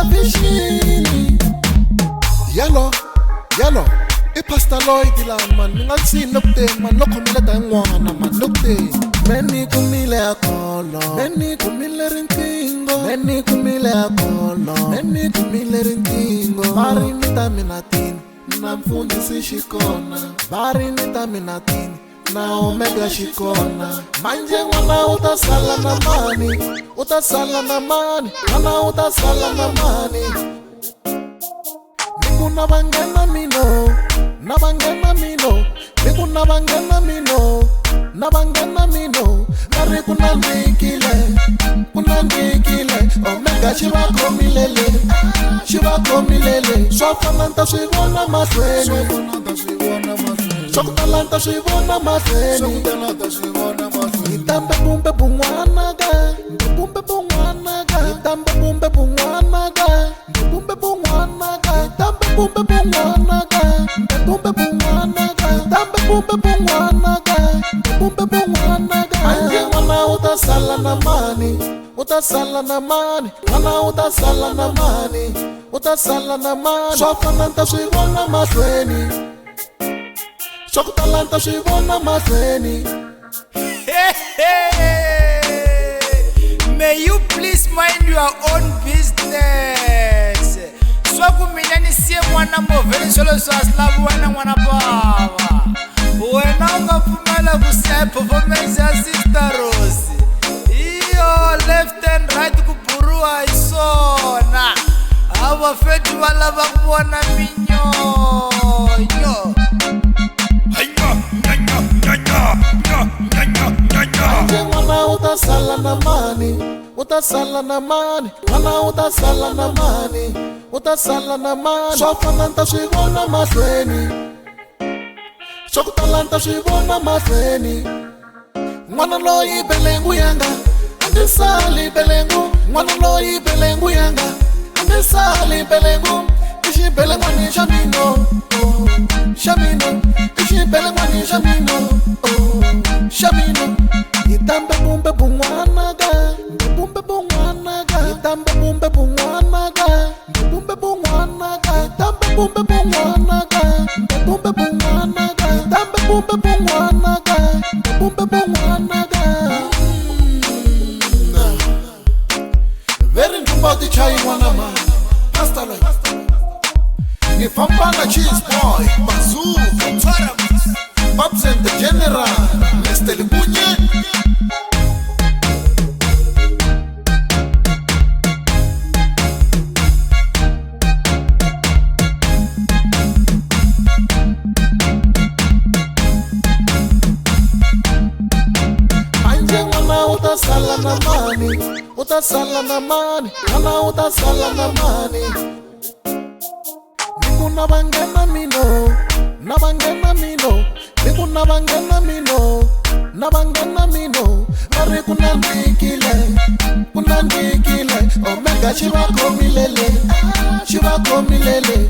vishini. Yellow, yellow. I Pastor Lloyd Dylan man, ngal si nokte man, loko mila tayong man nokte. Meni kumile akolo, meni kumile rintingo, meni kumile akolo, meni kumile rintingo. Bari nita minatin, na mfundisi shikona. Bari nita minatin, na omega shikona. Manje wana utasala na mani, utasala na mani, wana utasala na mani. Niku nabangena mino, nabangena mino, niku nabangena mino, nabangena mino. Kari kunandikile, omega shiba komilele. Sofananta shibona masweni, sokutalanta shibona masweni. Itambe bumbe bungwanaga, bumbe bungwanaga. Itambe bumbe bungwanaga, bumbe bungwanaga. Itambe bumbe bungwanaga, bumbe bungwanaga. Itambe bumbe bungwanaga, bumbe bungwanaga. Anje wana utasala na mani, utasala na mani, wana utasala na mani, utasala na mani. Sofananta shibona masweni, sokutalanta shibona masweni. May you please mind your own business. Swaku minani siye mwana moveli solo swaslabu wana mwana baba. Wena unga fumala kusia performance ya Sister Rose. Iyo left and right kupurua isona. Awa fetu wala bakuwana minyo. Utasala na mani, utasala na mani, wana utasala na mani, utasala na mani. Sofananta shibona masweni, sokutalanta shibona masweni. Mwana loyi belengu yanga, andesali belengu. Mwana loyi belengu yanga, andesali belengu. Ishi belengu ni shamino, shamino. Ishi belengu ni shamino, shamino. Itambe bumbe bungwanaga, bumbe bungwanaga. Itambe bumbe bungwanaga, bumbe bungwanaga. Itambe bumbe bungwanaga, bumbe bungwanaga. Itambe bumbe bungwanaga, bumbe bungwanaga. Very ntumbati chai wana man, Pastor Lloyd. Nifamba na cheese boy, Bazoo, Babs and the General, Mr. Libunye. Manje wana utasala na mani, utasala na mani, wana utasala na mani. Niku nabangena mino, nabangena mino. Niku nabangena mino, nabangena mino. Kari kunandikile, omega shiba komilele, shiba komilele.